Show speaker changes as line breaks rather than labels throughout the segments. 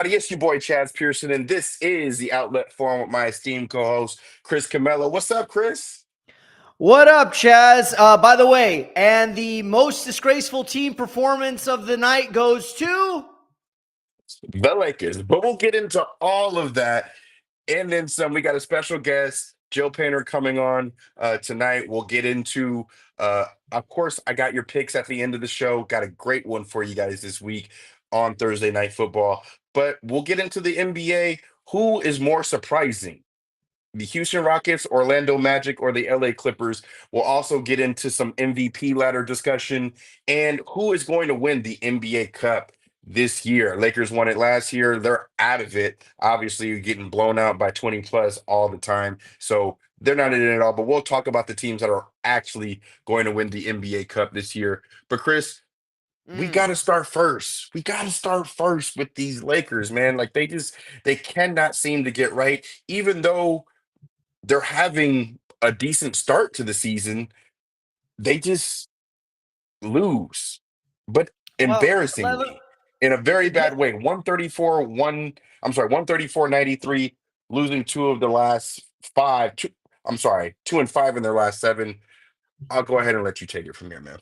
It's your boy Chaz Pearson, and this is the Outlet Forum with my esteemed co-host Chris Camello. What's up, Chris?
What up, Chaz? By the way, and the most disgraceful team performance of the night goes to.
The Lakers. But we'll get into all of that and then some. We got a special guest, Joe Painter, coming on tonight. We'll get into, of course, I got your picks at the end of the show. Got a great one for you guys this week on Thursday Night Football. But we'll get into the NBA. Who is more surprising? The Houston Rockets, Orlando Magic, or the LA Clippers? We'll also get into some MVP ladder discussion and who is going to win the NBA Cup this year. Lakers won it last year. They're out of it. Obviously, you're getting blown out by 20 plus all the time. So they're not in it at all. But we'll talk about the teams that are actually going to win the NBA Cup this year. But Chris, we got to start first. We got to start first with these Lakers, man. Like they cannot seem to get right, even though they're having a decent start to the season. They just lose, but
Well,
embarrassingly in a very
let,
bad way. 134, I'm sorry, 134-93, losing two of the last five. I'm sorry, 2-5 in their last seven. I'll go ahead and let you take it from here, man.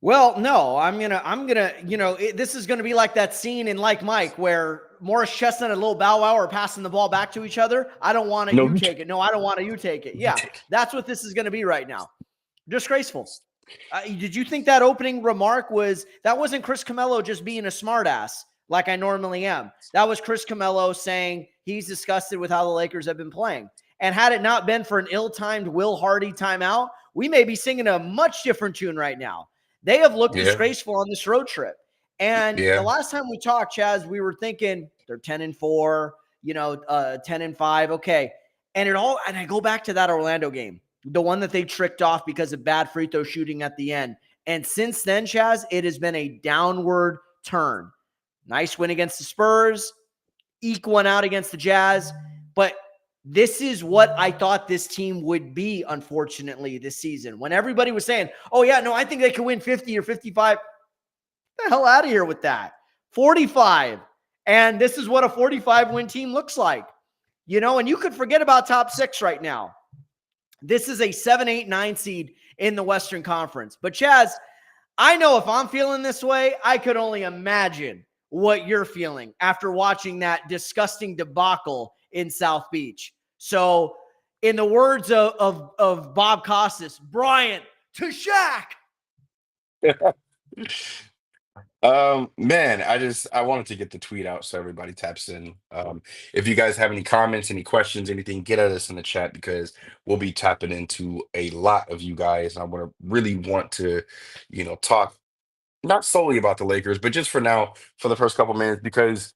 well, no, this is gonna be like that scene in Like Mike where Morris Chestnut and Lil Bow Wow are passing the ball back to each other. I don't want it,
No,
you take it. No, I don't want it, you take it.
you
Yeah,
take
that's what this is gonna be right now. Disgraceful. Did you think that opening remark that wasn't Chris Camello just being a smartass like I normally am? That was Chris Camello saying he's disgusted with how the Lakers have been playing. And had it not been for an ill-timed Will Hardy timeout, we may be singing a much different tune right now. They have looked
it. Yeah,
disgraceful on this road trip. And the
yeah.
last time we talked, Chaz, we were thinking they're 10-4, 10-5. Okay. And I go back to that Orlando game, the one that they tricked off because of bad free throw shooting at the end. And since then, Chaz, it has been a downward turn. Nice win against the Spurs, eke one out against the Jazz. But this is what I thought this team would be, unfortunately, this season. When everybody was saying, oh, yeah, no, I think they could win 50 or 55. Get the hell out of here with that. 45. And this is what a 45-win team looks like. And you could forget about top six right now. This is a 7, 8, 9 seed in the Western Conference. But Chaz, I know if I'm feeling this way, I could only imagine what you're feeling after watching that disgusting debacle in South Beach. So, in the words of Bob Costas, Bryant to Shaq.
Man, I wanted to get the tweet out so everybody taps in. If you guys have any comments, any questions, anything, get at us in the chat because we'll be tapping into a lot of you guys. I really want to, talk not solely about the Lakers, but just for now, for the first couple minutes, because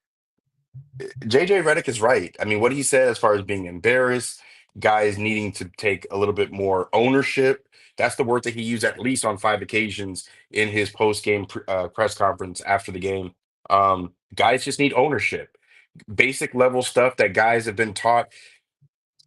JJ Redick is right. I mean, what he said as far as being embarrassed, guys needing to take a little bit more ownership. That's the word that he used at least on 5 occasions in his post-game press conference after the game. Guys just need ownership. Basic level stuff that guys have been taught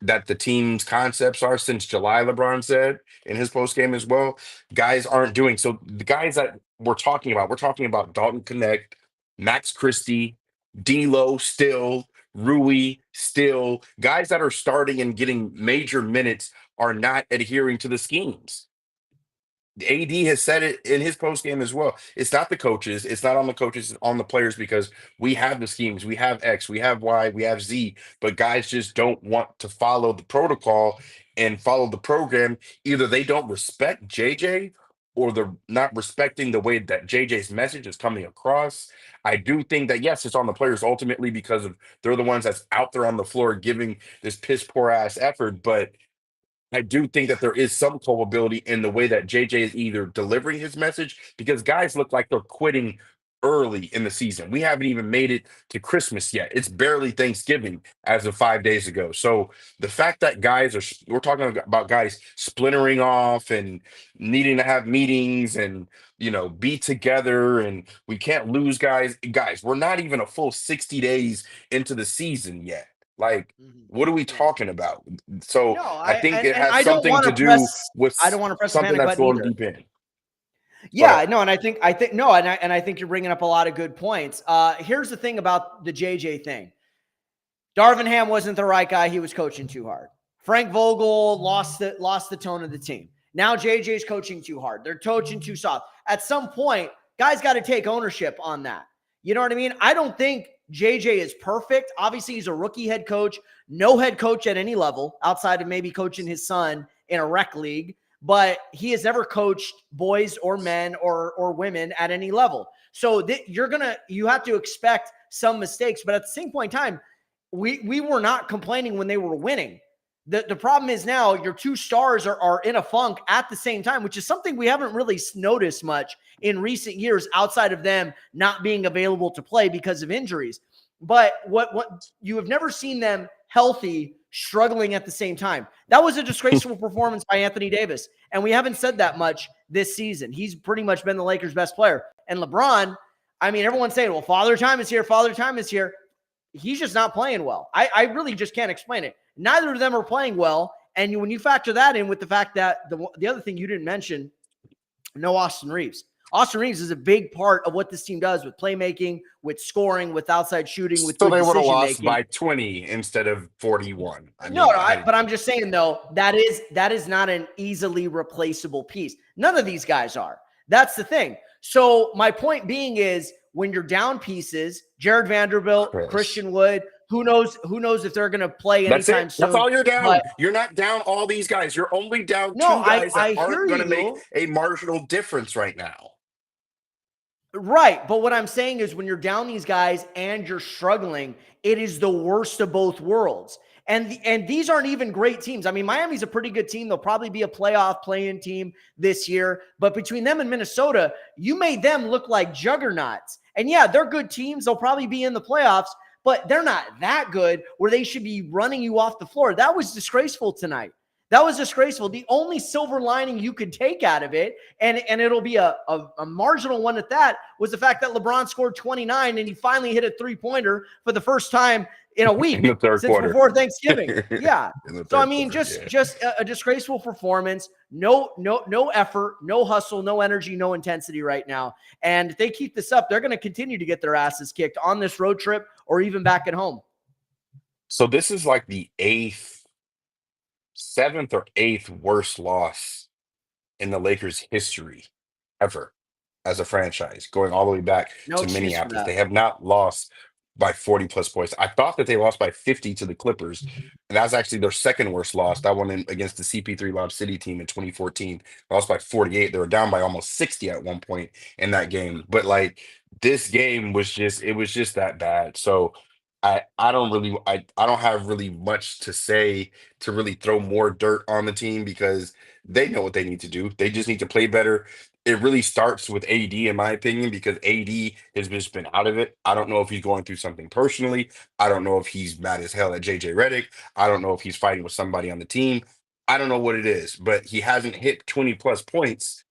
that the team's concepts are since July, LeBron said in his post game as well. Guys aren't doing so. The guys that we're talking about Dalton Connect, Max Christie, D'Lo still, Rui still, guys that are starting and getting major minutes are not adhering to the schemes. AD has said it in his post game as well. It's not the coaches. It's not on the coaches. It's on the players because we have the schemes. We have X. We have Y. We have Z. But guys just don't want to follow the protocol and follow the program. Either they don't respect JJ or they're not respecting the way that JJ's message is coming across. I do think that yes, it's on the players ultimately because of they're the ones that's out there on the floor giving this piss poor ass effort. But I do think that there is some culpability in the way that JJ is either delivering his message because guys look like they're quitting early in the season. We haven't even made it to Christmas yet. It's barely Thanksgiving as of 5 days ago. So the fact that we're talking about guys splintering off and needing to have meetings and, be together and we can't lose guys. Guys, we're not even a full 60 days into the season yet. Like, what are we talking about? So
No,
I
I
think
and,
it
and
has
I don't
something
want
to
to press.
do with
I don't want to press the
something
panic
that's
button
going
either.
deep in. Go ahead.
Yeah, no, and I think no, and I think you're bringing up a lot of good points. Here's the thing about the JJ thing. Darvin Ham wasn't the right guy. He was coaching too hard. Frank Vogel lost the tone of the team. Now JJ's coaching too hard. They're coaching too soft. At some point, guys got to take ownership on that. You know what I mean? I don't think JJ is perfect. Obviously, he's a rookie head coach, no head coach at any level outside of maybe coaching his son in a rec league, but he has never coached boys or men or women at any level. So you have to expect some mistakes, but at the same point in time, we were not complaining when they were winning. The problem is now your two stars are in a funk at the same time, which is something we haven't really noticed much in recent years outside of them not being available to play because of injuries. But what you have never seen them healthy, struggling at the same time. That was a disgraceful performance by Anthony Davis. And we haven't said that much this season. He's pretty much been the Lakers' best player. And LeBron, I mean, everyone's saying, well, Father Time is here. Father Time is here. He's just not playing well. I really just can't explain it. Neither of them are playing well. And when you factor that in with the fact that the other thing you didn't mention, no Austin Reeves. Austin Reeves is a big part of what this team does with playmaking, with scoring, with outside shooting, with
So
good
they would have
decision
lost
making.
by 20 instead of 41.
But I'm just saying though, that is not an easily replaceable piece. None of these guys are. That's the thing. So my point being is when you're down pieces, Jared Vanderbilt,
Chris.
Christian Wood, who knows if they're going to play anytime soon.
That's all you're down.
But
You're not down all these guys. You're only down
no,
two guys that
I
aren't
hear
going to make
you.
a marginal difference right now.
Right. But what I'm saying is when you're down these guys and you're struggling, it is the worst of both worlds. And these aren't even great teams. I mean, Miami's a pretty good team. They'll probably be a playoff play-in team this year. But between them and Minnesota, you made them look like juggernauts. And yeah, they're good teams. They'll probably be in the playoffs, but they're not that good where they should be running you off the floor. That was disgraceful tonight. That was disgraceful. The only silver lining you could take out of it, and it'll be a marginal one at that, was the fact that LeBron scored 29 and he finally hit a three-pointer for the first time in a week
in the third
since
quarter.
Before Thanksgiving. Yeah. So I mean,
quarter,
just a disgraceful performance. No effort, no hustle, no energy, no intensity right now. And if they keep this up, they're going to continue to get their asses kicked on this road trip or even back at home.
So this is like the seventh or eighth worst loss in the Lakers' history ever as a franchise, going all the way back
No
to
excuse for
Minneapolis.
that.
They have not lost by 40 plus points. I thought that they lost by 50 to the Clippers. And that's actually their second worst loss. That one against the CP3 Lob City team in 2014. They lost by 48. They were down by almost 60 at one point in that game. But like this game was just that bad. So I don't have really much to say to really throw more dirt on the team because they know what they need to do. They just need to play better. It really starts with AD, in my opinion, because AD has just been out of it. I don't know if he's going through something personally. I don't know if he's mad as hell at JJ Redick. I don't know if he's fighting with somebody on the team. I don't know what it is, but he hasn't hit 20 plus points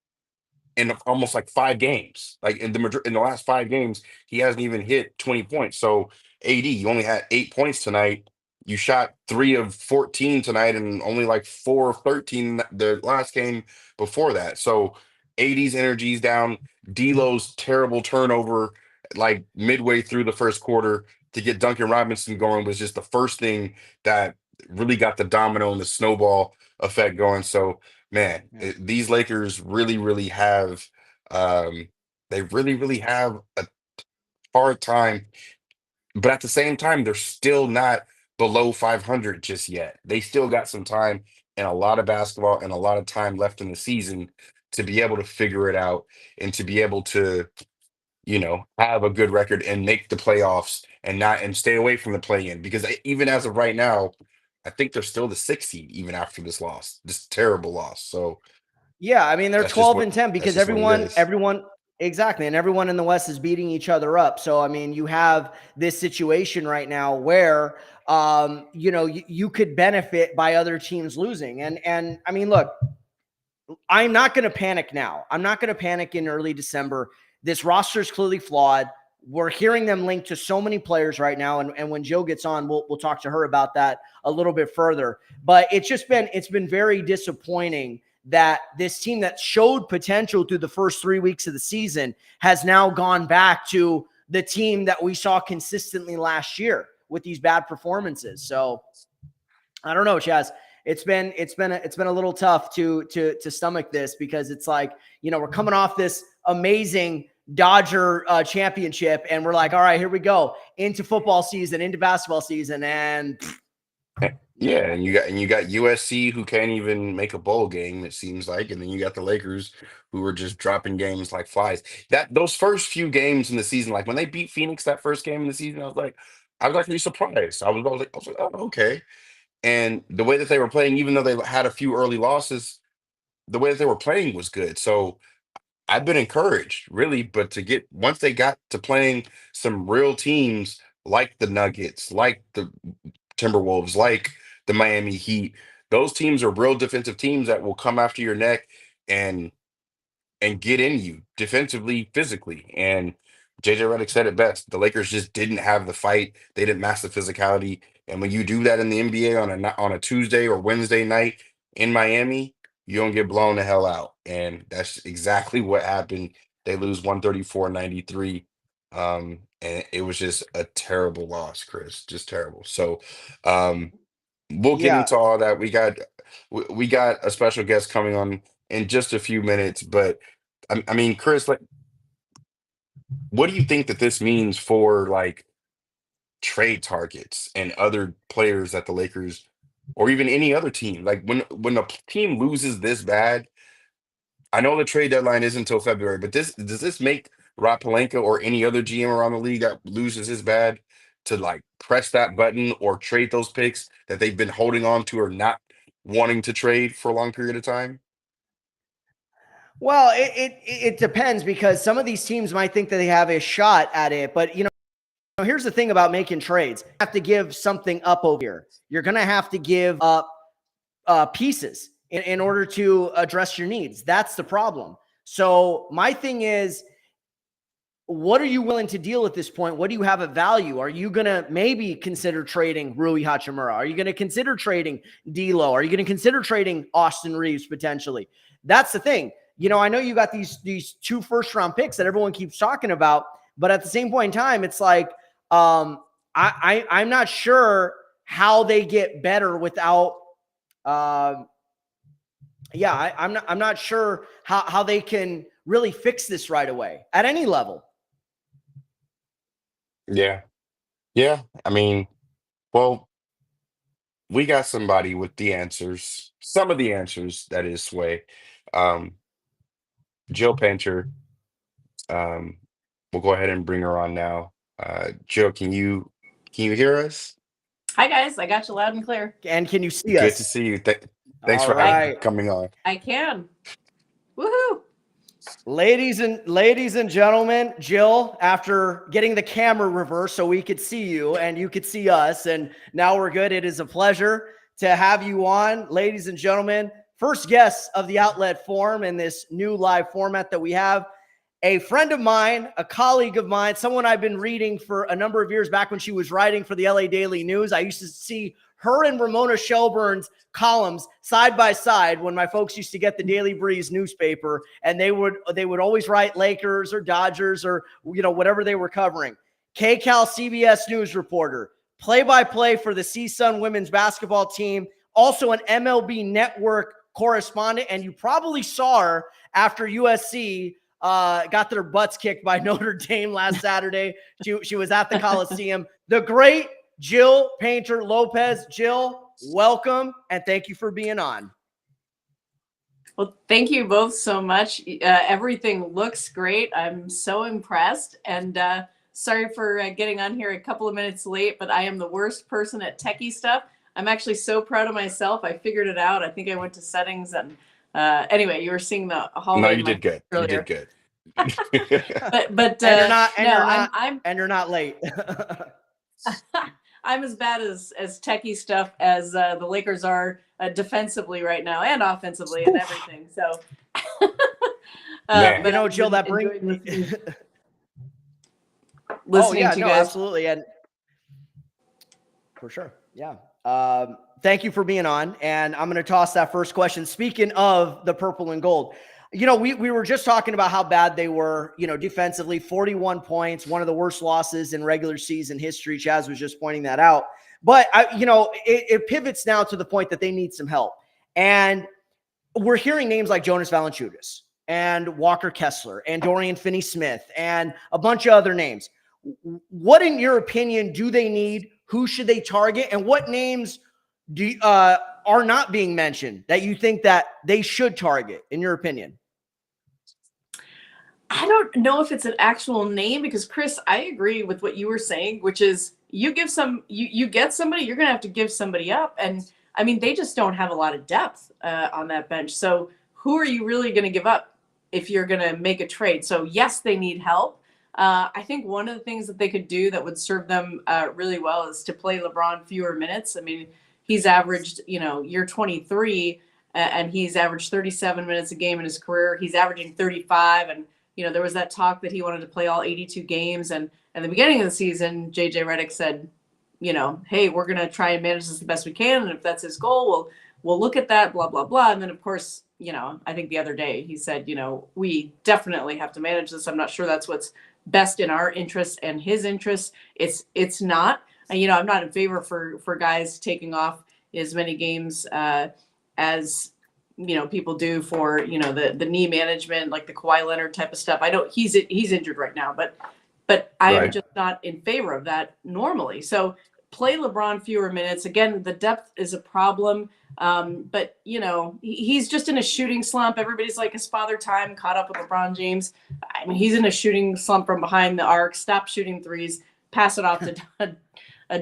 in almost like 5 games. Like in the last 5 games, he hasn't even hit 20 points. So AD, you only had 8 points tonight. You shot 3 of 14 tonight and only like 4 of 13 the last game before that. So AD's energy is down. D'Lo's terrible turnover like midway through the first quarter to get Duncan Robinson going was just the first thing that really got the domino and the snowball effect going. So man, these Lakers really, really have they really, really have a hard time, but at the same time, they're still not below 500 just yet. They still got some time and a lot of basketball and a lot of time left in the season to be able to figure it out and to be able to, have a good record and make the playoffs and stay away from the play-in. Because even as of right now, I think they're still the 6th seed even after this terrible loss. So
Yeah, I mean they're
that's just
12
what
and 10
that's
because
just what it is.
everyone exactly, and everyone in the West is beating each other up. So I mean, you have this situation right now where you could benefit by other teams losing. And I mean, look, I'm not going to panic now. I'm not going to panic in early December. This roster is clearly flawed. We're hearing them linked to so many players right now. And when Jill gets on, we'll talk to her about that a little bit further. But it's been very disappointing that this team that showed potential through the first 3 weeks of the season has now gone back to the team that we saw consistently last year with these bad performances. So I don't know, Chaz. It's been a little tough to stomach this, because it's like, we're coming off this amazing Dodger championship, and we're like, all right, here we go into football season, into basketball season, and
yeah, and you got USC, who can't even make a bowl game, it seems like, and then you got the Lakers, who are just dropping games like flies. That those first few games in the season, like when they beat Phoenix that first game in the season, I was actually surprised. I was like, oh, okay. And the way that they were playing, even though they had a few early losses, the way that they were playing was good. So I've been encouraged, really. But to get once they got to playing some real teams like the Nuggets, like the Timberwolves, like the Miami Heat, those teams are real defensive teams that will come after your neck and get in you defensively, physically. And JJ Redick said it best. The Lakers just didn't have the fight. They didn't match the physicality. And when you do that in the NBA on a Tuesday or Wednesday night in Miami, you don't get blown the hell out. And that's exactly what happened. They lose 134-93. And it was just a terrible loss, Chris. Just terrible. So we'll get
yeah.
into all that. We got a special guest coming on in just a few minutes, but I mean, Chris, like, what do you think that this means for like trade targets and other players that the Lakers or even any other team? Like when a team loses this bad, I know the trade deadline isn't until February, but does this make Rob Pelinka or any other GM around the league that loses this bad to like press that button or trade those picks that they've been holding on to or not wanting to trade for a long period of time?
Well, it depends, because some of these teams might think that they have a shot at it, but here's the thing about making trades: you have to give something up over here. You're going to have to give up pieces in order to address your needs. That's the problem. So my thing is, what are you willing to deal at this point? What do you have at value? Are you going to maybe consider trading Rui Hachimura? Are you going to consider trading D'Lo? Are you going to consider trading Austin Reeves potentially? That's the thing. I know you got these 2 first-round picks that everyone keeps talking about, but at the same point in time, it's like I'm not sure how they get better without. I'm not sure how they can really fix this right away at any level.
Yeah. Yeah. I mean, well, we got somebody with the answers, some of the answers, that is Sway. Um, Jill Painter, um, we'll go ahead and bring her on now. Jill, can you hear us?
Hi guys, I got you loud and clear.
And can you see
Good to
us?
see you. Thanks
All
for
right.
coming on.
I can. Woohoo!
Ladies and gentlemen, Jill, after getting the camera reversed so we could see you and you could see us, and now we're good. It is a pleasure to have you on. Ladies and gentlemen, first guest of the Outlet Forum in this new live format that we have. A friend of mine, a colleague of mine, someone I've been reading for a number of years. Back when she was writing for the LA Daily News, I used to see her and Ramona Shelburne's columns side by side when my folks used to get the Daily Breeze newspaper, and they would always write Lakers or Dodgers or whatever they were covering. KCAL CBS News reporter, play-by-play for the CSUN women's basketball team, also an MLB Network correspondent, and you probably saw her after USC got their butts kicked by Notre Dame last Saturday. She was at the Coliseum. The great Jill Painter Lopez. Jill, welcome, and thank you for being on.
Well, thank you both so much. Everything looks great. I'm so impressed, and sorry for getting on here a couple of minutes late, but I am the worst person at techie stuff. I'm actually so proud of myself. I figured it out. I think I went to settings, and anyway, you were seeing the hallway.
No, you did good.
Earlier.
You did good.
but
you're not late.
I'm as bad as techie stuff as the Lakers are defensively right now and offensively and everything. So,
but Jill, that brings
listening to you guys.
Absolutely, and for sure, yeah. Thank you for being on. And I'm going to toss that first question. Speaking of the purple and gold, we were just talking about how bad they were, defensively, 41 points, one of the worst losses in regular season history. Chaez was just pointing that out. But, it pivots now to the point that they need some help. And we're hearing names like Jonas Valanciunas and Walker Kessler and Dorian Finney-Smith and a bunch of other names. What, in your opinion, do they need? Who should they target? And what names are not being mentioned that you think that they should target, in your opinion?
I don't know if it's an actual name, because Chris, I agree with what you were saying, which is you get somebody, you're going to have to give somebody up. And I mean, they just don't have a lot of depth on that bench. So who are you really going to give up if you're going to make a trade? So yes, they need help. I think one of the things that they could do that would serve them really well is to play LeBron fewer minutes. I mean, he's averaged, year 23, and he's averaged 37 minutes a game in his career. He's averaging 35. And, there was that talk that he wanted to play all 82 games. And at the beginning of the season, JJ Redick said, hey, we're going to try and manage this the best we can. And if that's his goal, we'll look at that, blah, blah, blah. And then, of course, I think the other day he said, we definitely have to manage this. I'm not sure that's what's best in our interests and his interests. It's not. And, I'm not in favor for guys taking off as many games as people do for the knee management, like the Kawhi Leonard type of stuff. I know he's injured right now, but I am just not in favor of that normally. So play LeBron fewer minutes. Again, the depth is a problem, but he's just in a shooting slump. Everybody's like his father time caught up with LeBron James. I mean, he's in a shooting slump from behind the arc. Stop shooting threes. Pass it off to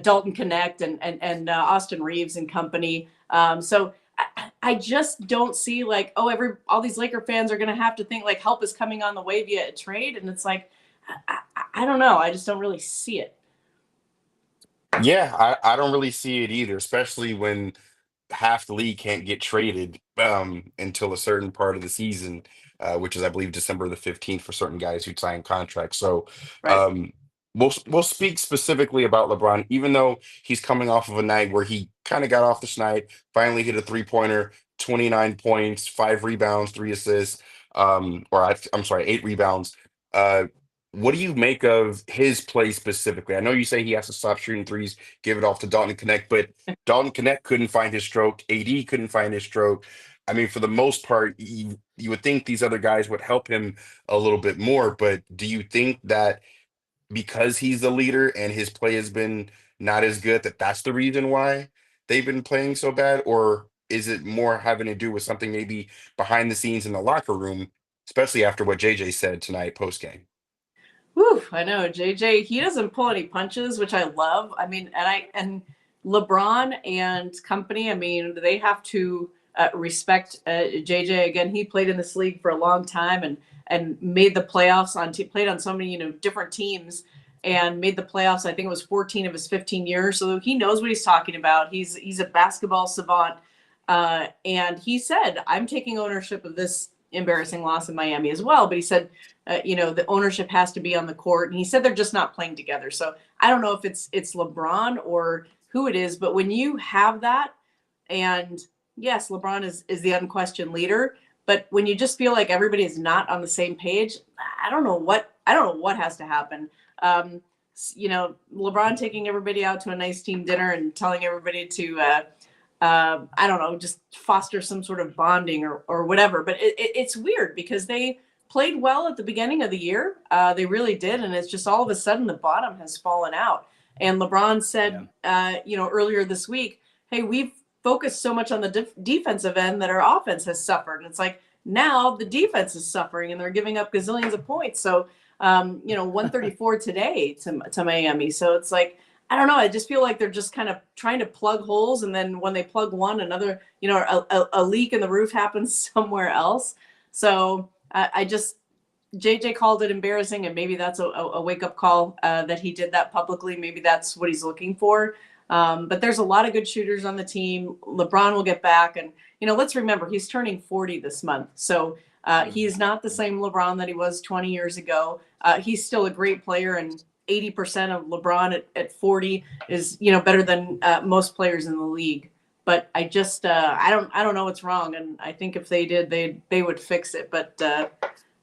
Dalton Connect and Austin Reeves and company. So I just don't see like, all these Laker fans are going to have to think like help is coming on the way via a trade. And it's like, I don't know. I just don't really see it.
Yeah, I don't really see it either, especially when half the league can't get traded until a certain part of the season, which is, I believe, December the 15th for certain guys who sign contracts. So
Right.
we'll speak specifically about LeBron, even though he's coming off of a night where he kind of got off the schneid, finally hit a 3-pointer, 29 points, 5 rebounds, 3 assists, I'm sorry, 8 rebounds. What do you make of his play specifically? I know you say he has to stop shooting threes, give it off to Dalton Connect, but Dalton Connect couldn't find his stroke. AD couldn't find his stroke. I mean, for the most part, you would think these other guys would help him a little bit more, but do you think that because he's the leader and his play has been not as good, that's the reason why they've been playing so bad? Or is it more having to do with something maybe behind the scenes in the locker room, especially after what JJ said tonight post game?
Whew, I know JJ, he doesn't pull any punches, which I love. I mean, and LeBron and company, I mean, they have to respect JJ. Again, he played in this league for a long time and made the playoffs played on so many, different teams and made the playoffs. I think it was 14 of his 15 years. So he knows what he's talking about. He's a basketball savant. And he said, I'm taking ownership of this embarrassing loss in Miami as well. But he said, the ownership has to be on the court. And he said they're just not playing together. So I don't know if it's LeBron or who it is, but when you have that, and yes, LeBron is the unquestioned leader, but when you just feel like everybody is not on the same page, I don't know what has to happen. LeBron taking everybody out to a nice team dinner and telling everybody to, I don't know, just foster some sort of bonding or whatever. But it's weird because they played well at the beginning of the year. They really did. And it's just all of a sudden the bottom has fallen out. And LeBron said, earlier this week, hey, we've focused so much on the defensive end that our offense has suffered. And it's like, now the defense is suffering and they're giving up gazillions of points. So, 134 today to Miami. So it's like, I don't know. I just feel like they're just kind of trying to plug holes. And then when they plug one, another, a leak in the roof happens somewhere else. So JJ called it embarrassing, and maybe that's a wake-up call that he did that publicly. Maybe that's what he's looking for. But there's a lot of good shooters on the team. LeBron will get back. And, let's remember, he's turning 40 this month. So he's not the same LeBron that he was 20 years ago. He's still a great player. And 80% of LeBron at 40 is, better than most players in the league. But I just I don't know what's wrong, and I think if they did, they would fix it. But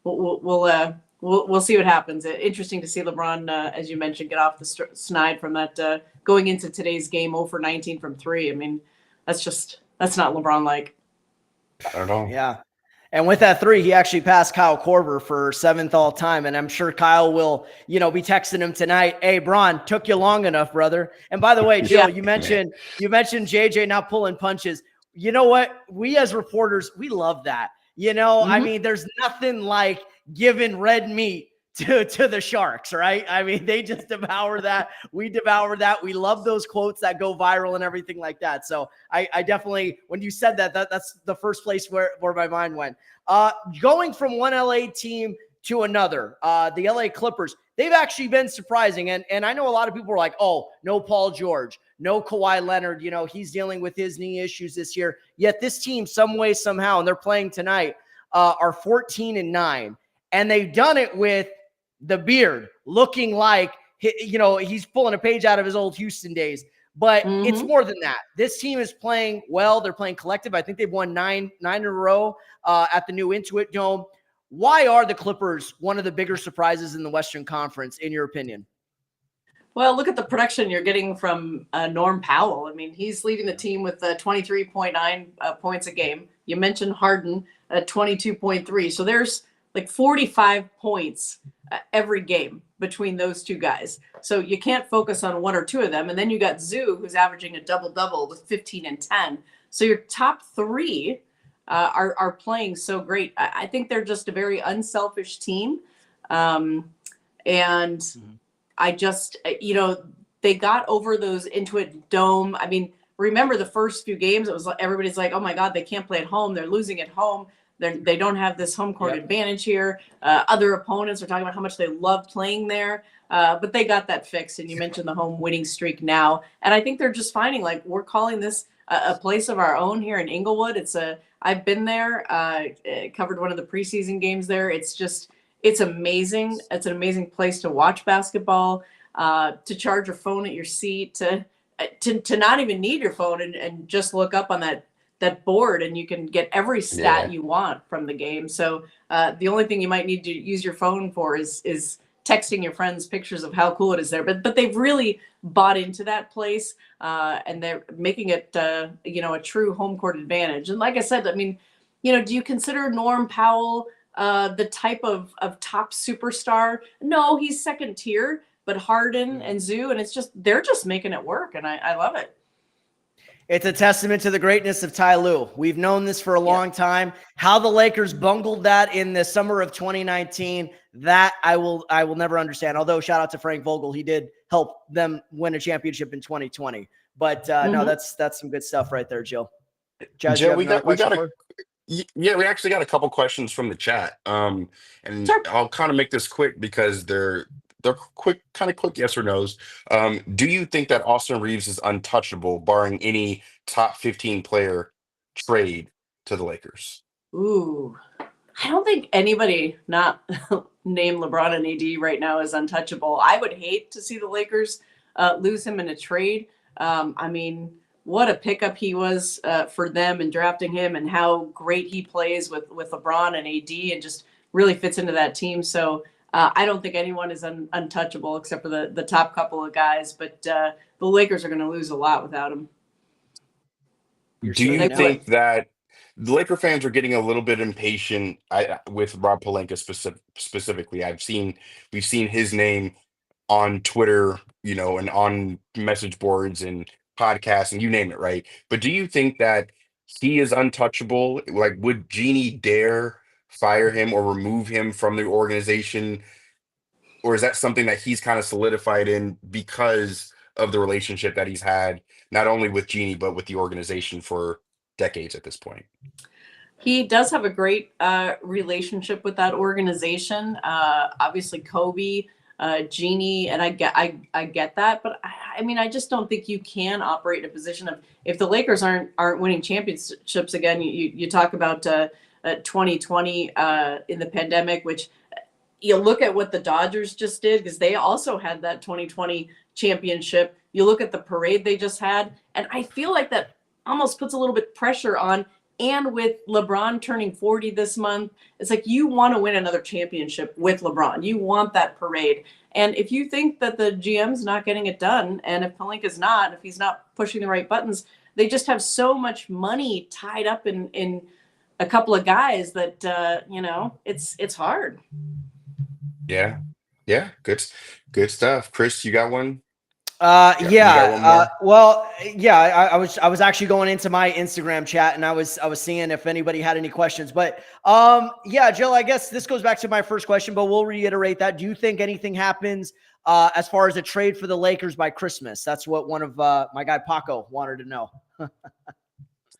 we'll see what happens. Interesting to see LeBron, as you mentioned, get off the snide from that going into today's game, 0 for 19 from 3. I mean, that's not LeBron like.
I don't know.
Yeah. And with that 3, he actually passed Kyle Korver for 7th all time. And I'm sure Kyle will, be texting him tonight. Hey, Bron, took you long enough, brother. And by the way, Jill, you mentioned JJ not pulling punches. You know what? We as reporters, we love that. I mean, there's nothing like giving red meat to the Sharks, right? I mean, they just devour that. We devour that. We love those quotes that go viral and everything like that. So I definitely, when you said that's the first place where my mind went. Going from one LA team to another, the LA Clippers, they've actually been surprising. And I know a lot of people are like, oh, no Paul George, no Kawhi Leonard, he's dealing with his knee issues this year. Yet this team, some way, somehow, and they're playing tonight, are 14-9. And they've done it with the beard looking like, he's pulling a page out of his old Houston days. But it's more than that. This team is playing well. They're playing collective. I think they've won nine in a row at the new Intuit Dome. Why are the Clippers one of the bigger surprises in the Western Conference, in your opinion?
Well, look at the production you're getting from Norm Powell. I mean, he's leading the team with 23.9 points a game. You mentioned Harden at 22.3. So there's like 45 points every game between those two guys. So you can't focus on one or two of them. And then you got Zoo, who's averaging a double-double with 15 and 10. So your top 3 are playing so great. I think they're just a very unselfish team. I just, they got over those Intuit Dome. I mean, remember the first few games, it was like, everybody's like, oh my God, they can't play at home. They're losing at home. They don't have this home court advantage here. Other opponents are talking about how much they love playing there. But they got that fixed. And you mentioned the home winning streak now. And I think they're just finding, like, we're calling this a place of our own here in Inglewood. I've been there, covered one of the preseason games there. It's amazing. It's an amazing place to watch basketball, to charge your phone at your seat, to not even need your phone and just look up on that board, and you can get every stat you want from the game. So the only thing you might need to use your phone for is texting your friends pictures of how cool it is there. But they've really bought into that place, and they're making it a true home court advantage. And like I said, I mean, do you consider Norm Powell the type of top superstar? No, he's second tier, but Harden and Zoo, and they're just making it work, and I love it.
It's a testament to the greatness of Ty Lue. We've known this for a long time. How the Lakers bungled that in the summer of 2019, that I will never understand. Although shout out to Frank Vogel, he did help them win a championship in 2020. But no, that's some good stuff right there, Jill.
Jill, we actually got a couple questions from the chat. And
Sure.
I'll kind of make this quick because they're quick yes or no's. Do you think that Austin Reeves is untouchable, barring any top 15 player trade to the Lakers?
Ooh, I don't think anybody not named LeBron and AD right now is untouchable. I would hate to see the Lakers lose him in a trade. I mean, what a pickup he was for them in drafting him, and how great he plays with LeBron and AD, and just really fits into that team. So I don't think anyone is untouchable except for the top couple of guys. But the Lakers are going to lose a lot without him.
Do you think that the Laker fans are getting a little bit impatient with Rob Pelinka specifically? We've seen his name on Twitter, and on message boards and podcasts and you name it, right? But do you think that he is untouchable? Like, would Jeannie dare fire him or remove him from the organization? Or is that something that he's kind of solidified in because of the relationship that he's had, not only with Jeannie, but with the organization for decades at this point?
He does have a great relationship with that organization. Obviously, Kobe, Jeannie, and I get that, but I mean, I just don't think you can operate in a position of, if the Lakers aren't winning championships again. You talk about 2020 in the pandemic, which you look at what the Dodgers just did, because they also had that 2020 championship. You look at the parade they just had, and I feel like that almost puts a little bit pressure on. And with LeBron turning 40 this month, it's like you want to win another championship with LeBron. You want that parade. And if you think that the GM's not getting it done, and if Pelinka's not, if he's not pushing the right buttons, they just have so much money tied up in a couple of guys that it's hard.
Yeah. Yeah. Good stuff. Chris, you got one? You got one
Yeah.
more?
Well, yeah, I was actually going into my Instagram chat and I was seeing if anybody had any questions, but yeah, Jill, I guess this goes back to my first question, but we'll reiterate that. Do you think anything happens as far as a trade for the Lakers by Christmas? That's what one of my guy Paco wanted to know.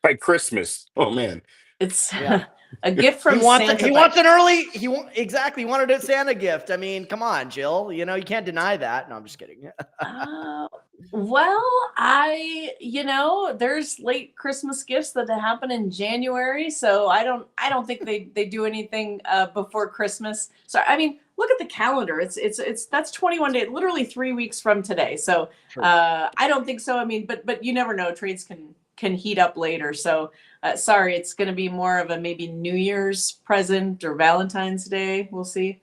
Like Christmas. Oh man.
It's
Yeah.
a gift from
He wants
Santa.
he wants an early. Exactly. He wanted a Santa gift. I mean, come on, Jill. You can't deny that. No, I'm just kidding.
Well, there's late Christmas gifts that happen in January, so I don't think they do anything before Christmas. So I mean, look at the calendar. It's that's 21 days, literally 3 weeks from today. So
Sure.
I don't think so. I mean, but you never know. Trades can heat up later. So sorry, it's going to be more of a maybe New Year's present or Valentine's Day. We'll see.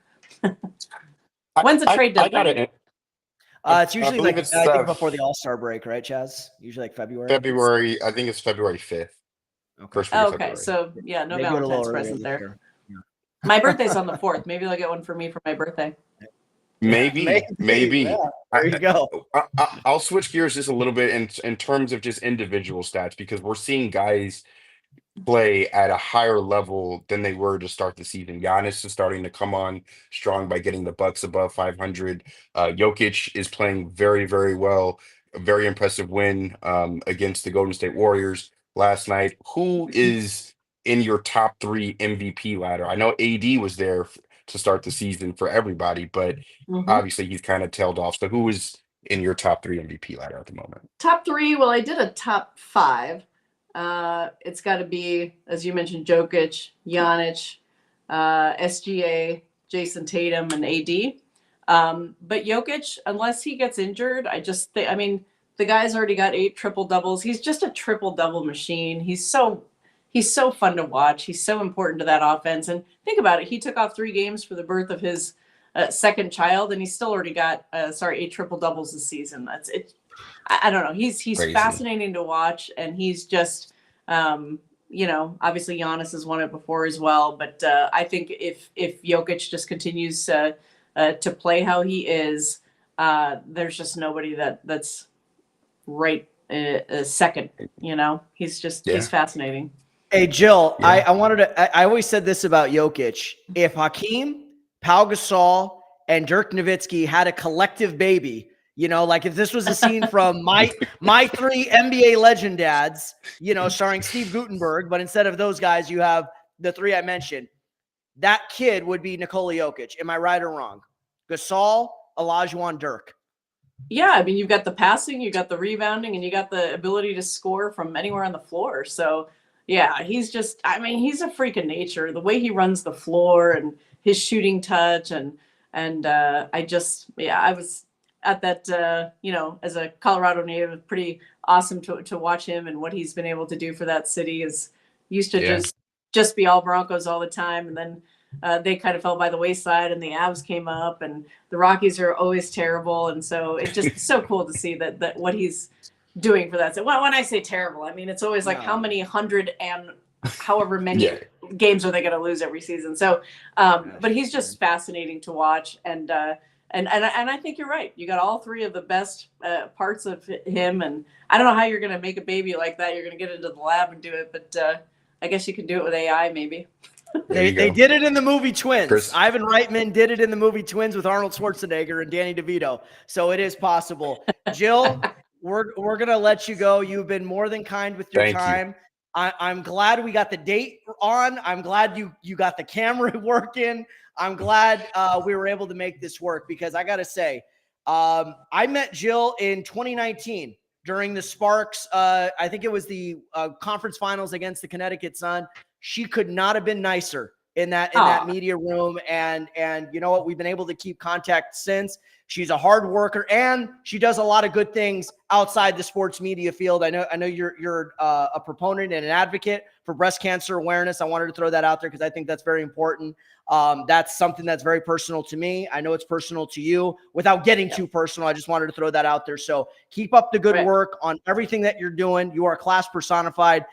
When's the trade
I
deadline?
got it.
It's usually
believe
like
it's,
I think before the All-Star break, right, Chaz? Usually like February.
February. I think it's February 5th.
Okay.
First week of
Okay,
February.
so yeah, no
Maybe a little
Valentine's
earlier
present
this
there.
year. Yeah.
My birthday's on the 4th. Maybe they'll get one for me for my birthday.
Maybe.
Yeah, there you go.
I'll switch gears just a little bit in terms of just individual stats, because we're seeing guys play at a higher level than they were to start the season. Giannis is starting to come on strong by getting the Bucks above 500. Jokic is playing very, very well. A very impressive win against the Golden State Warriors last night. Who is in your top 3 MVP ladder? I know AD was there to start the season for everybody, but obviously he's kind of tailed off. So who is in your top 3 MVP ladder at the moment?
Top 3. Well, I did a top 5. It's got to be, as you mentioned, Jokic, Giannis, SGA, Jason Tatum, and AD. But Jokic, unless he gets injured, I mean, the guy's already got 8 triple doubles. He's just a triple double machine. He's so fun to watch. He's so important to that offense. And think about it. He took off 3 games for the birth of his second child, and he's still already got 8 triple doubles this season. That's it. I don't know. He's
Crazy.
fascinating to watch, and he's just, obviously Giannis has won it before as well. But I think if Jokic just continues to play how he is, there's just nobody that's right second. He's fascinating.
Hey, Jill,
Yeah.
I always said this about Jokic. If Hakeem, Pau Gasol, and Dirk Nowitzki had a collective baby, like if this was a scene from my 3 NBA legend dads, starring Steve Guttenberg, but instead of those guys, you have the 3 I mentioned, that kid would be Nikola Jokic. Am I right or wrong? Gasol, Olajuwon, Dirk.
Yeah, I mean, you've got the passing, you got the rebounding, and you got the ability to score from anywhere on the floor. So, yeah, he's a freak of nature. The way he runs the floor and his shooting touch, and I was at that, as a Colorado native, pretty awesome to watch him and what he's been able to do for that city. Used to just be all Broncos all the time, and then they kind of fell by the wayside, and the Avs came up, and the Rockies are always terrible, and so it's just so cool to see that what he's doing for that. So when I say terrible, I mean it's always like how many 100 and however many games are they going to lose every season. So, but he's just fascinating to watch, and I think you're right. You got all 3 of the best parts of him, and I don't know how you're going to make a baby like that. You're going to get into the lab and do it, but I guess you can do it with AI maybe.
They did it in the movie Twins.
Chris.
Ivan Reitman did it in the movie Twins with Arnold Schwarzenegger and Danny DeVito. So it is possible. Jill, we're going to let you go. You've been more than kind with your time. I'm glad we got the date on. I'm glad you got the camera working. I'm glad we were able to make this work, because I got to say, I met Jill in 2019 during the Sparks. I think it was the conference finals against the Connecticut Sun. She could not have been nicer in that media room. And you know what? We've been able to keep contact since. She's a hard worker, and she does a lot of good things outside the sports media field. I know you're a proponent and an advocate for breast cancer awareness. I wanted to throw that out there because I think that's very important. That's something that's very personal to me. I know it's personal to you. Without getting too personal, I just wanted to throw that out there. So keep up the good work on everything that you're doing. You are class personified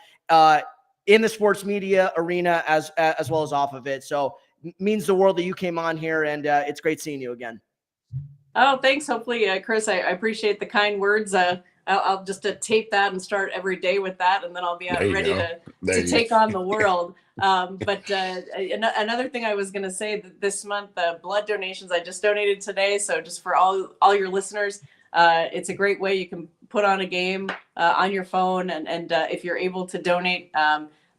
in the sports media arena as well as off of it. So means the world that you came on here, and it's great seeing you again.
Oh, thanks. Hopefully, Chris, I appreciate the kind words. I'll just tape that and start every day with that, and then I'll be ready to take on the world. But another thing I was going to say, that this month, blood donations, I just donated today. So just for all your listeners, it's a great way you can put on a game on your phone. And if you're able to donate,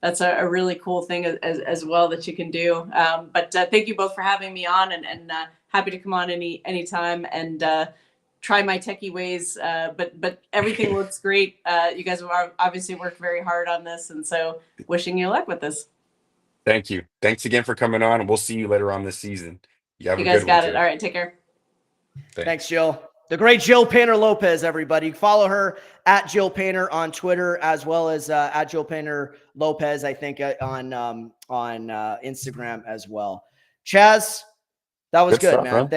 that's a really cool thing as well that you can do. But thank you both for having me on, and happy to come on anytime and try my techie ways. But everything looks great. You guys have obviously worked very hard on this, and so wishing you luck with this.
Thank you. Thanks again for coming on, and we'll see you later on this season. You have a
guys
good
got
one,
it. All right, take care.
Thanks, Jill. The great Jill Painter Lopez, everybody. Follow her at Jill Painter on Twitter, as well as at Jill Painter Lopez, I think, on Instagram as well. Chaez, that was good, man.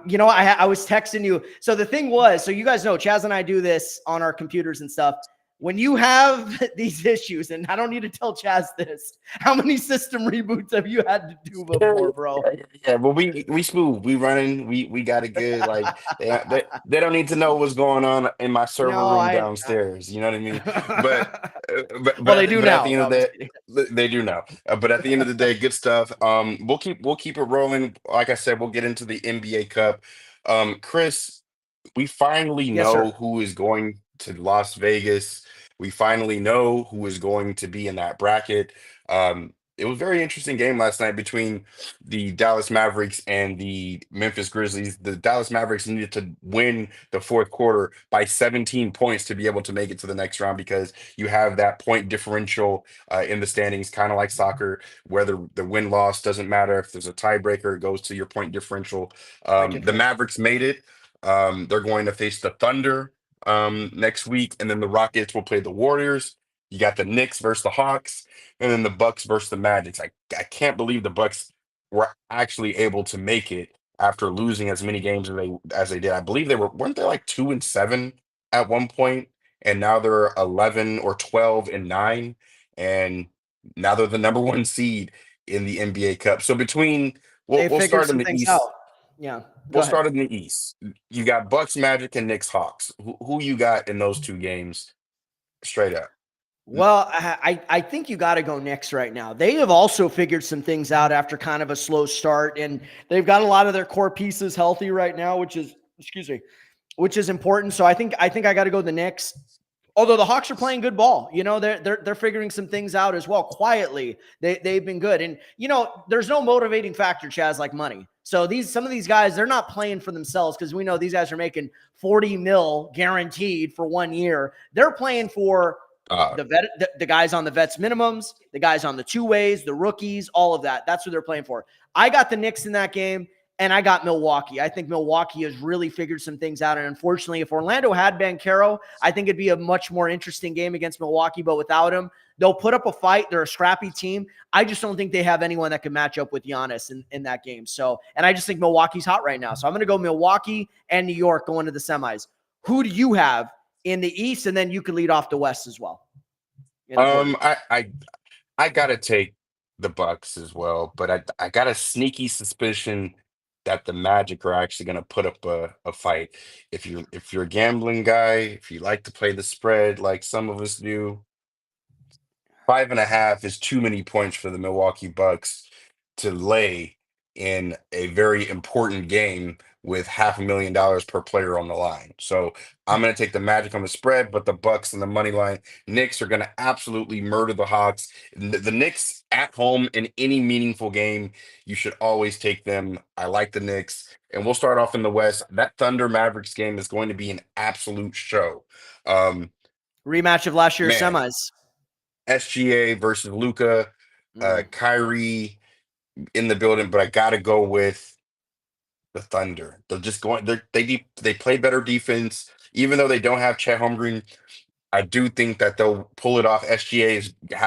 You know, I was texting you. So the thing was, so you guys know, Chaez and I do this on our computers and stuff. When you have these issues, and I don't need to tell Chaez this, how many system reboots have you had to do before, bro?
Yeah, but we smooth. We running. We got it good. Like they don't need to know what's going on in my server room downstairs. You know what I mean? But
they do
now. At the end of the day, they do now. But at the end of the day, good stuff. We'll keep it rolling. Like I said, we'll get into the NBA Cup. Chris, we finally know who is going to Las Vegas. We finally know who is going to be in that bracket. It was a very interesting game last night between the Dallas Mavericks and the Memphis Grizzlies. The Dallas Mavericks needed to win the fourth quarter by 17 points to be able to make it to the next round, because you have that point differential in the standings, kind of like soccer, where the win-loss doesn't matter. If there's a tiebreaker, it goes to your point differential. The Mavericks made it. They're going to face the Thunder next week, and then the Rockets will play the Warriors. You got the Knicks versus the Hawks, and then the Bucks versus the Magic. I can't believe the Bucks were actually able to make it after losing as many games as they did. I believe weren't they like 2-7 at one point, and now they're 11 or 12-9, and now they're the number one seed in the NBA Cup. So we'll start in the East.
Yeah.
We'll start in the East. You got Bucks, Magic, and Knicks, Hawks. Who you got in those two games straight up?
Well, I think you got to go Knicks right now. They have also figured some things out after kind of a slow start, and they've got a lot of their core pieces healthy right now, which is important. So I think I got to go the Knicks. Although the Hawks are playing good ball, you know, they're figuring some things out as well. Quietly, they've been good, and you know, there's no motivating factor, Chaez, like money. So some of these guys, they're not playing for themselves, because we know these guys are making $40 million guaranteed for 1 year. They're playing for the guys on the vets minimums, the guys on the two ways, the rookies, all of that. That's what they're playing for. I got the Knicks in that game, and I got Milwaukee. I think Milwaukee has really figured some things out. And unfortunately, if Orlando had Banchero, I think it'd be a much more interesting game against Milwaukee. But without him, they'll put up a fight. They're a scrappy team. I just don't think they have anyone that can match up with Giannis in that game. So, and I just think Milwaukee's hot right now. So I'm going to go Milwaukee and New York going to the semis. Who do you have in the East? And then you can lead off the West as well.
I gotta take the Bucks as well, but I got a sneaky suspicion that the Magic are actually going to put up a fight. If you're a gambling guy, if you like to play the spread like some of us do, 5.5 is too many points for the Milwaukee Bucks to lay in a very important game with $500,000 per player on the line. So I'm going to take the Magic on the spread, but the Bucks and the money line. Knicks are going to absolutely murder the Hawks. The Knicks at home in any meaningful game, you should always take them. I like the Knicks. And we'll start off in the West. That Thunder Mavericks game is going to be an absolute show.
Rematch of last year's semis.
SGA versus Luka, Kyrie, in the building, but I gotta go with the Thunder. They're just going. They play better defense, even though they don't have Chet Holmgren. I do think that they'll pull it off. has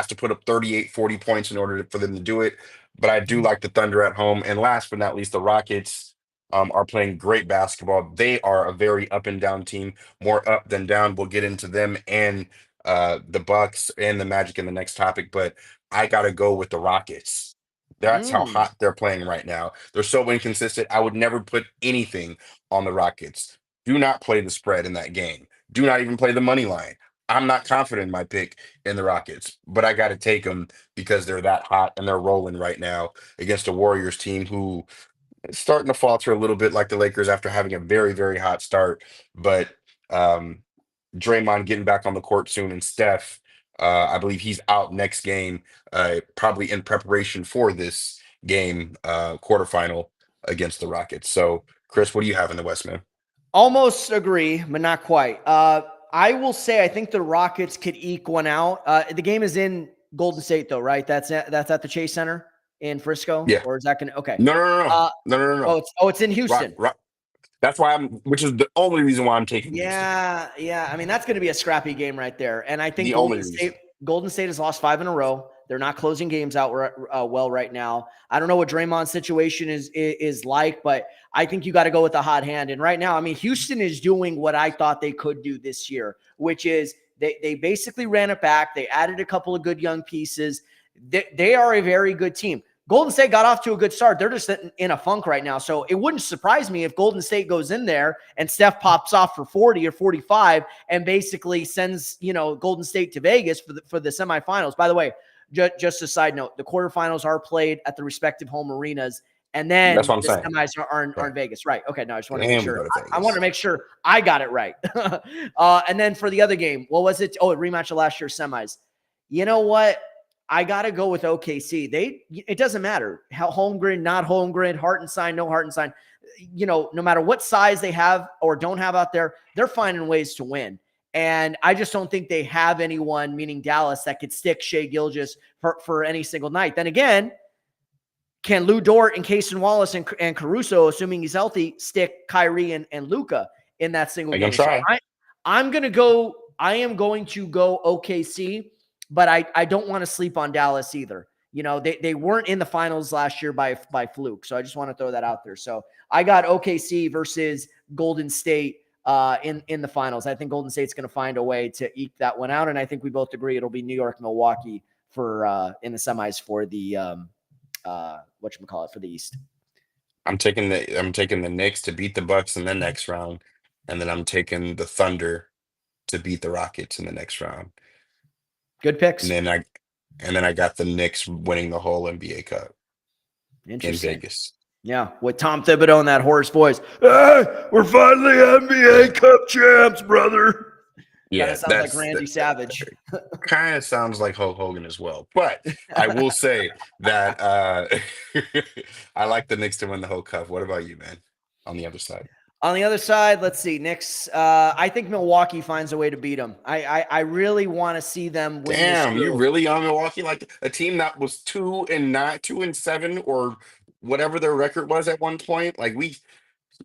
to put up 38, 40 points in order for them to do it. But I do like the Thunder at home. And last but not least, the Rockets are playing great basketball. They are a very up and down team, more up than down. We'll get into them and the Bucks and the Magic in the next topic. But I got to go with the Rockets. That's how
Mm.
hot they're playing right now. They're so inconsistent. I would never put anything on the Rockets. Do not play the spread in that game. Do not even play the money line. I'm not confident in my pick in the Rockets, but I got to take them because they're that hot and they're rolling right now against a Warriors team who is starting to falter a little bit like the Lakers after having a very, very hot start. But um, Draymond getting back on the court soon, and Steph, I believe he's out next game, probably in preparation for this game, quarterfinal against the Rockets. So, Chris, what do you have in the West, man?
Almost agree, but not quite. I will say I think the Rockets could eke one out. The game is in Golden State, though, right? That's at the Chase Center in Frisco,
Yeah.
or is that going to? Okay.
No, no, no, no,
Uh,
no, no, no, no.
it's in
Rock,
Houston.
rock. That's why which is the only reason why I'm taking Houston.
Yeah. I mean, that's going to be a scrappy game right there. And I think
The only reason.
Golden State has lost 5 in a row. They're not closing games out well right now. I don't know what Draymond's situation is like, but I think you got to go with the hot hand. And right now, I mean, Houston is doing what I thought they could do this year, which is they basically ran it back. They added a couple of good young pieces. They are a very good team. Golden State got off to a good start. They're just in a funk right now. So it wouldn't surprise me if Golden State goes in there and Steph pops off for 40 or 45 and basically sends, Golden State to Vegas for the semifinals. By the way, just a side note, the quarterfinals are played at the respective home arenas, and
That's
then
what I'm
the
saying.
semis are in
Right.
Vegas. Right. Okay. No, I just want to make
And we
sure.
go to
I
Vegas.
want to make sure I got it right. And then for the other game, what was it? Oh, a rematch of last year's semis. You know what? I got to go with OKC. It doesn't matter how Holmgren, not Holmgren, Hartenstein, no Hartenstein. No matter what size they have or don't have out there, they're finding ways to win. And I just don't think they have anyone, meaning Dallas, that could stick Shea Gilgeous for any single night. Then again, can Lou Dort and Cason Wallace and Caruso, assuming he's healthy, stick Kyrie and Luka in that single
I'm gonna
game? So
try.
I am going to go OKC, but I don't want to sleep on Dallas either. They weren't in the finals last year by fluke. So I just want to throw that out there. So I got OKC versus Golden State in the finals. I think Golden State's going to find a way to eke that one out. And I think we both agree it'll be New York, Milwaukee for in the semis for the whatchamacallit for the East.
I'm taking the Knicks to beat the Bucks in the next round, and then I'm taking the Thunder to beat the Rockets in the next round.
Good picks.
And then I got the Knicks winning the whole NBA Cup in
Interesting.
Vegas.
Yeah, with Tom Thibodeau in that hoarse voice. Hey, we're finally NBA Cup champs, brother.
Yeah,
Kind of sounds like Randy Savage.
Kind of sounds like Hulk Hogan as well. But I will say that I like the Knicks to win the whole cup. What about you, man? On the other side.
On the other side, let's see. Knicks. I think Milwaukee finds a way to beat them. I really want to see them win.
Damn,
this
you really on Milwaukee? Like a team that was 2-7, or whatever their record was at one point. Like we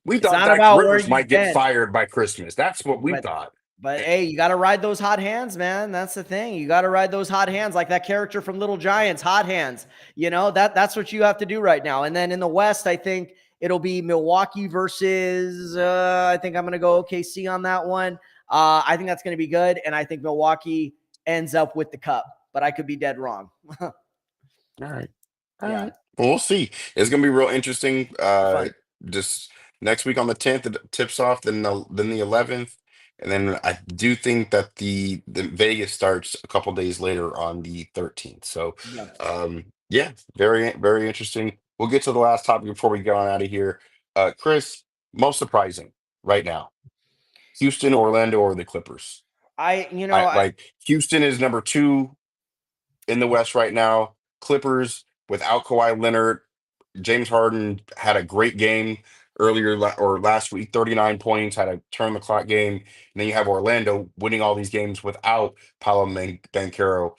It's
thought
not
Doc
about where
Rivers
you've
might get
been,
fired by Christmas. That's what we
but
thought.
But hey, you got to ride those hot hands, man. That's the thing. You got to ride those hot hands, like that character from Little Giants, Hot Hands. That's what you have to do right now. And then in the West, I think it'll be Milwaukee versus. I think I'm going to go OKC on that one. I think that's going to be good, and I think Milwaukee ends up with the cup, but I could be dead wrong.
All right. All
Yeah.
right. Well, we'll see. It's gonna be real interesting.
Fun.
Just next week on the 10th, it tips off. Then the 11th, and then I do think that the Vegas starts a couple days later on the 13th. So,
Yeah.
yeah, very very interesting. We'll get to the last topic before we get on out of here. Chris, most surprising right now, Houston, Orlando, or the Clippers? I like Houston is number 2 in the West right now. Clippers without Kawhi Leonard. James Harden had a great game earlier or last week, 39 points, had a turn the clock game. And then you have Orlando winning all these games without Paolo Banchero.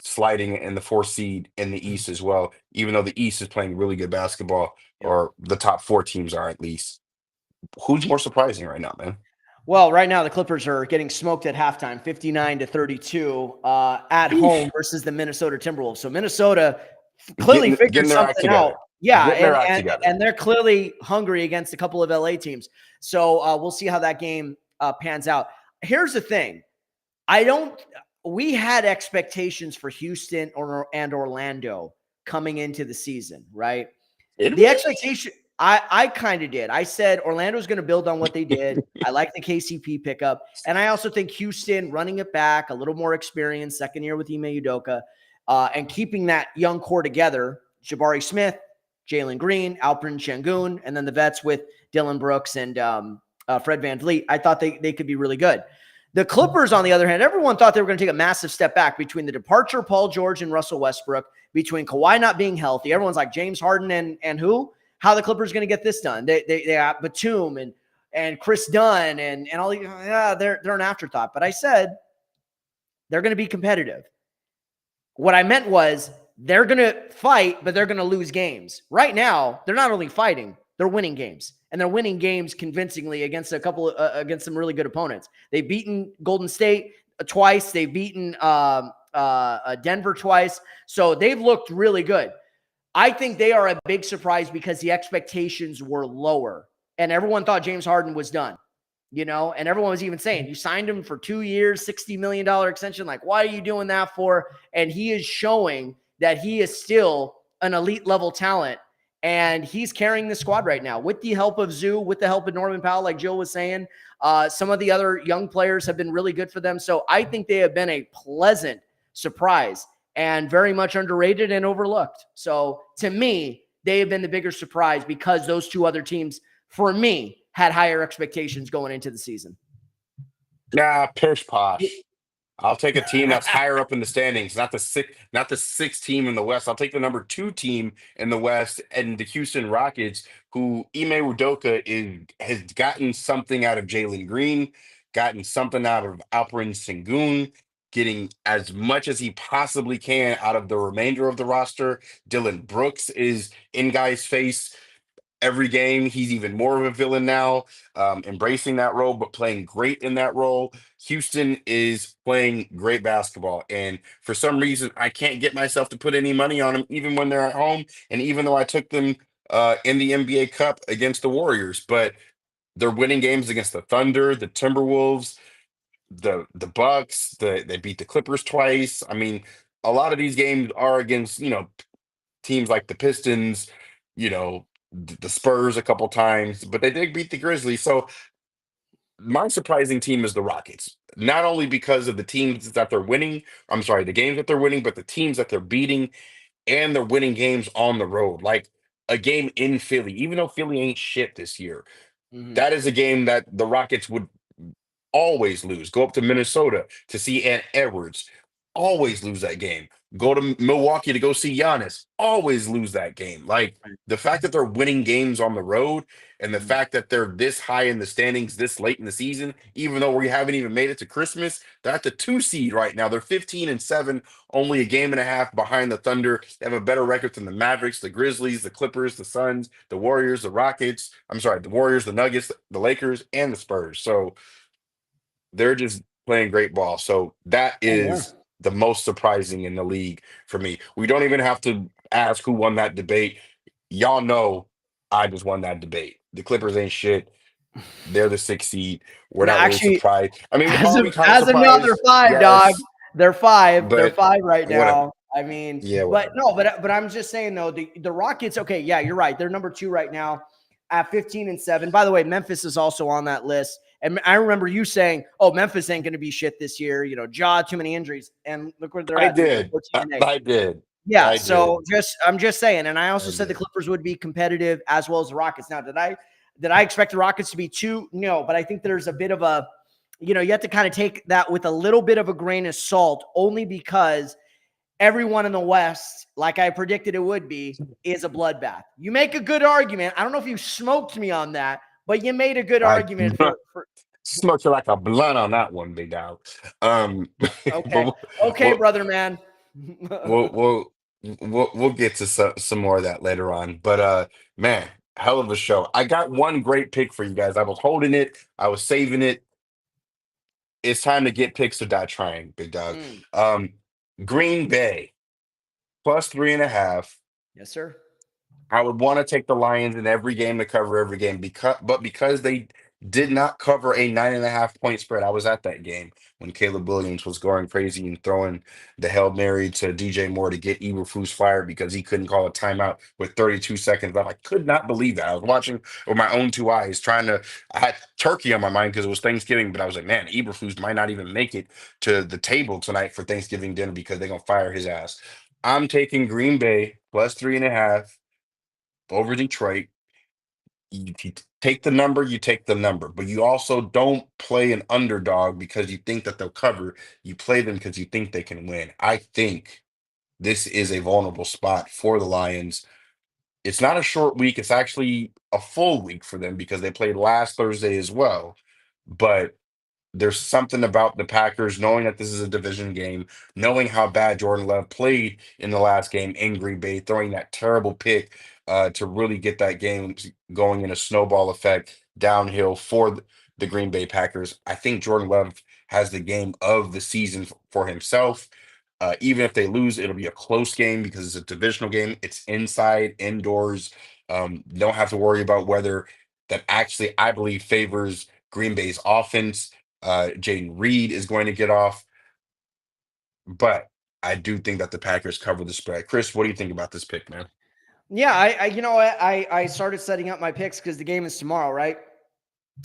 sliding in the 4th seed in the East as well, even though the East is playing really good basketball,
Yep.
or the top 4 teams are at least. Who's more surprising right now, man?
Well, right now the Clippers are getting smoked at halftime, 59-32 at
Eesh.
home versus the Minnesota Timberwolves. So Minnesota clearly figured
Getting their act
something out.
together.
Yeah,
Getting their act together.
and they're clearly hungry against a couple of LA teams. So we'll see how that game pans out. Here's the thing. We had expectations for Houston and Orlando coming into the season, right? The expectation, I kind of did. I said Orlando's going to build on what they did. I like the KCP pickup. And I also think Houston running it back, a little more experience, second year with Ime Udoka, and keeping that young core together, Jabari Smith, Jalen Green, Alperen Şengün, and then the vets with Dylan Brooks and Fred VanVleet. I thought they could be really good. The Clippers, on the other hand, everyone thought they were going to take a massive step back between the departure of Paul George and Russell Westbrook, between Kawhi not being healthy. Everyone's like, James Harden and who? How the Clippers going to get this done? They got Batum and Chris Dunn and all these. Yeah, they're an afterthought. But I said they're going to be competitive. What I meant was they're going to fight, but they're going to lose games. Right now, they're not only fighting, they're winning games. And they're winning games convincingly against against some really good opponents. They've beaten Golden State twice. They've beaten Denver twice. So they've looked really good. I think they are a big surprise because the expectations were lower. And everyone thought James Harden was done. And everyone was even saying, you signed him for 2 years, $60 million extension. Like, why are you doing that for? And he is showing that he is still an elite level talent. And he's carrying the squad right now with the help of Zoo, with the help of Norman Powell, like Jill was saying. Some of the other young players have been really good for them. So I think they have been a pleasant surprise and very much underrated and overlooked. So to me, they have been the bigger surprise because those two other teams, for me, had higher expectations going into the season.
Nah, pish posh. I'll take a team that's higher up in the standings, not the sixth team in the West. I'll take the number 2 team in the West, and the Houston Rockets, who Ime Udoka has gotten something out of Jalen Green, gotten something out of Alperen Şengün, getting as much as he possibly can out of the remainder of the roster. Dylan Brooks is in guys' face every game. He's even more of a villain now, embracing that role, but playing great in that role. Houston is playing great basketball. And for some reason, I can't get myself to put any money on them, even when they're at home. And even though I took them in the NBA Cup against the Warriors, but they're winning games against the Thunder, the Timberwolves, the Bucks. They beat the Clippers twice. I mean, a lot of these games are against, teams like the Pistons, the Spurs a couple times, but they did beat the Grizzlies. So my surprising team is the Rockets, not only because of the teams that they're winning, I'm sorry, the games that they're winning, but the teams that they're beating, and they're winning games on the road. Like a game in Philly, even though Philly ain't shit this year, that is a game that the Rockets would always lose. Go up to Minnesota to see Ant Edwards, always lose that game. Go to Milwaukee to go see Giannis, always lose that game. Like the fact that they're winning games on the road and the fact that they're this high in the standings this late in the season, even though we haven't even made it to Christmas, they're at the 2 seed right now. They're 15-7, only a game and a half behind the Thunder. They have a better record than the Mavericks, the Grizzlies, the Clippers, the Suns, the Warriors, the Rockets. I'm sorry, the Warriors, the Nuggets, the Lakers, and the Spurs. So they're just playing great ball. So that is the most surprising in the league for me. We don't even have to ask who won that debate. Y'all know I just won that debate. The Clippers ain't shit. They're the 6th seed. We're not really surprised. I mean,
as
are we kind of
of now, they're 5,
yes,
dog. They're 5. They're
but
5 right now.
whatever.
I mean,
Yeah,
but
whatever.
no, but I'm just saying though, the Rockets. Okay, yeah, you're right. They're number 2 right now at 15-7. By the way, Memphis is also on that list. And I remember you saying, "Oh, Memphis ain't going to be shit this year." Too many injuries, and look where they're
I
at.
did. I did.
Yeah.
I
So
did.
I'm just saying, and I also
I
said the
did.
Clippers would be competitive as well as the Rockets. Now, did I expect the Rockets to be 2? No, but I think there's a bit of a, you have to kind of take that with a little bit of a grain of salt, only because everyone in the West, like I predicted it would be, is a bloodbath. You make a good argument. I don't know if you smoked me on that, but you made a good argument for
smoked you like a blunt on that one, big dog.
okay.
But
Okay,
well,
brother man.
we'll we'll we'll get to some more of that later on. But man, hell of a show. I got one great pick for you guys. I was holding it, I was saving it. It's time to get picks or die trying, big dog.
Mm.
Um, Green Bay plus 3.5.
Yes, sir.
I would want to take the Lions in every game to cover every game because they did not cover a 9.5 point spread. I was at that game when Caleb Williams was going crazy and throwing the Hail Mary to DJ Moore to get Eberflus fired because he couldn't call a timeout with 32 seconds left. I could not believe that. I was watching with my own two eyes, I had turkey on my mind because it was Thanksgiving, but I was like, man, Eberflus might not even make it to the table tonight for Thanksgiving dinner because they're gonna fire his ass. I'm taking Green Bay plus 3.5 over Detroit. You take the number, you take the number, but you also don't play an underdog because you think that they'll cover. You play them because you think they can win. I think this is a vulnerable spot for the Lions. It's not a short week, it's actually a full week for them because they played last Thursday as well. But there's something about the Packers knowing that this is a division game, knowing how bad Jordan Love played in the last game in Green Bay, throwing that terrible pick to really get that game going in a snowball effect downhill for the Green Bay Packers. I think Jordan Love has the game of the season for himself. Even if they lose, it'll be a close game because it's a divisional game. It's inside, indoors. Don't have to worry about weather. That actually, I believe, favors Green Bay's offense. Jaden Reed is going to get off, but I do think that the Packers cover the spread. Chris, what do you think about this pick, man?
Yeah, I you know what? I started setting up my picks because the game is tomorrow, right?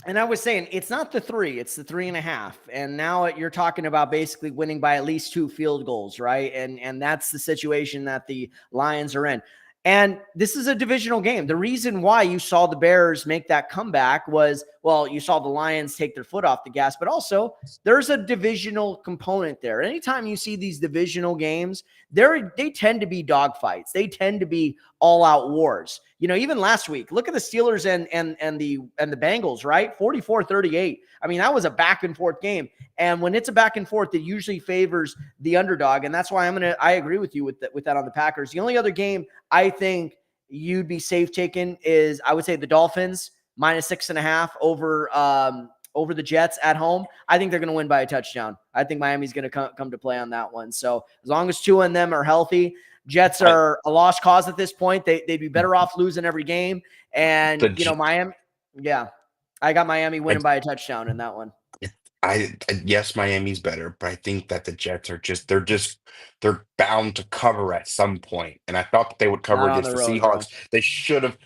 And I was saying it's not the 3, it's the 3.5. And now you're talking about basically winning by at least 2 field goals, right? And that's the situation that the Lions are in. And this is a divisional game. The reason why you saw the Bears make that comeback was, well, you saw the Lions take their foot off the gas, but also there's a divisional component there. Anytime you see these divisional games, they tend to be dogfights. They tend to be all-out wars. You know, even last week, look at the Steelers and the Bengals, right? 44-38. I mean, that was a back and forth game. And when it's a back and forth, it usually favors the underdog. And that's why I agree with you with that on the Packers. The only other game I think you'd be safe taking is, I would say, the Dolphins minus 6.5 over the Jets at home. I think they're going to win by a touchdown. I think Miami's going to come to play on that one. So as long as two of them are healthy, Jets are a lost cause at this point. They'd be better off losing every game. And, Miami, yeah, I got Miami winning by a touchdown in that one.
Yes, Miami's better, but I think that the Jets are they're bound to cover at some point. And I thought that they would cover
Not on
against
the
the
road, bro.
Seahawks.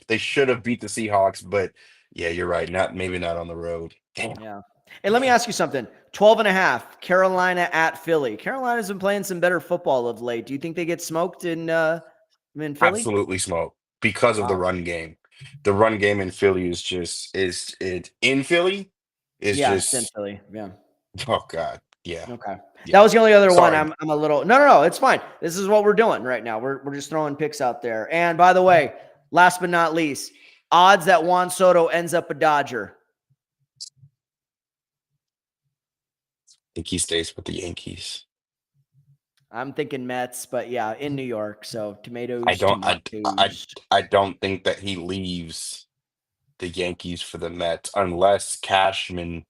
They should have beat the Seahawks, but yeah, you're right. Maybe not on the road. Damn.
Yeah. Hey, let me ask you something. 12.5, Carolina at Philly. Carolina's been playing some better football of late. Do you think they get smoked in Philly?
Absolutely smoke because of the
Wow.
run game. The run game in Philly is it in Philly is
Yeah, it's in
just
Philly. Yeah.
oh God. Yeah.
Okay.
Yeah.
That was the only other one.
Sorry.
I'm a little no, it's fine. This is what we're doing right now. We're just throwing picks out there. And by the way, last but not least, odds that Juan Soto ends up a Dodger.
I think he stays with the Yankees.
I'm thinking Mets, but yeah, in New York. So tomatoes,
I don't I, I
tomatoes.
I don't think that he leaves the Yankees for the Mets unless Cashman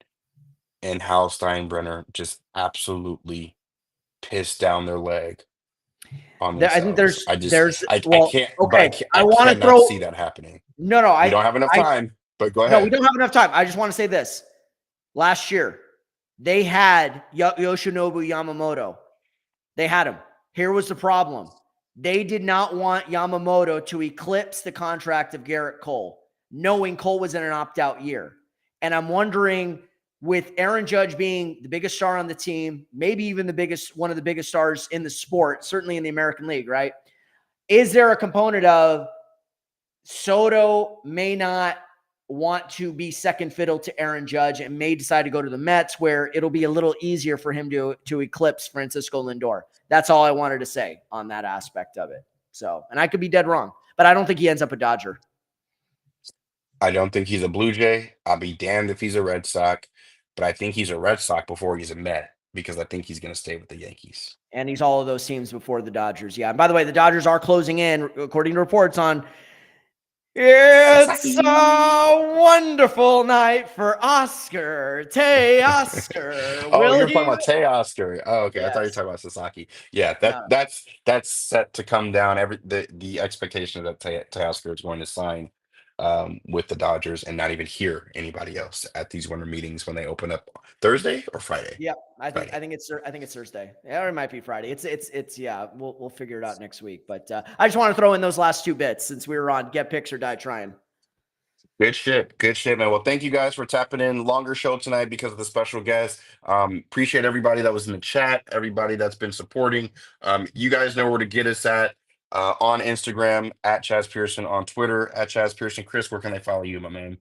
and Hal Steinbrenner just absolutely piss down their leg on
I think
themselves. I
well,
can't, but
okay. I
I
want to
cannot
throw
see that happening.
no,
We don't have enough
I
time, but go
no, we
ahead.
don't have enough time. I just want to say this. Last year, they had Yoshinobu Yamamoto. They had him. Here was the problem. They did not want Yamamoto to eclipse the contract of Garrett Cole, knowing Cole was in an opt-out year. And I'm wondering, with Aaron Judge being the biggest star on the team, maybe even one of the biggest stars in the sport, certainly in the American League, right? Is there a component of Soto may not want to be second fiddle to Aaron Judge and may decide to go to the Mets, where it'll be a little easier for him to eclipse Francisco Lindor? That's all I wanted to say on that aspect of it. So, and I could be dead wrong, but I don't think he ends up a Dodger.
I don't think he's a Blue Jay. I'll be damned if he's a Red Sox, but I think he's a Red Sox before he's a Met. because I think he's going to stay with the Yankees.
And he's all of those teams before the Dodgers. Yeah. And by the way, the Dodgers are closing in, according to reports, on it's a wonderful night for Oscar. Teoscar.
Oh,
Will
you're talking
he?
about Teoscar. Oh, okay. I thought you were
Yes.
talking about Sasaki. Yeah,
No.
that's set to come down. The expectation that Teoscar is going to sign with the Dodgers and not even hear anybody else at these winter meetings when they open up Thursday or Friday.
Yeah, I think
Friday.
I think it's Thursday. Yeah, or it might be Friday. It's yeah. We'll figure it out next week. But I just want to throw in those last two bits since we were on Get Picks or Die Trying.
Good shit. Good shit, man. Well, thank you guys for tapping in. Longer show tonight because of the special guest. Appreciate everybody that was in the chat, everybody that's been supporting. You guys know where to get us at on Instagram at Chaz Pearson, on Twitter at Chaz Pearson. Chris, where can I follow you, my man?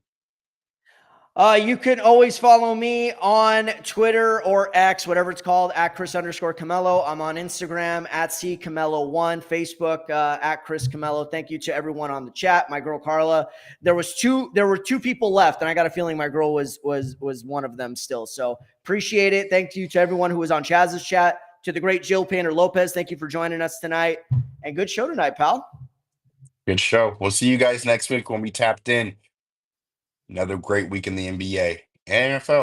You can always follow me on Twitter or X, whatever it's called, at Chris_Camelo. I'm on Instagram at CCamelo1, Facebook at Chris Camelo. Thank you to everyone on the chat. My girl Carla. There were two people left, and I got a feeling my girl was one of them still. So appreciate it. Thank you to everyone who was on Chaz's chat. To the great Jill Painter Lopez, thank you for joining us tonight. And good show tonight, pal.
Good show. We'll see you guys next week when we tapped in. Another great week in the NBA and NFL.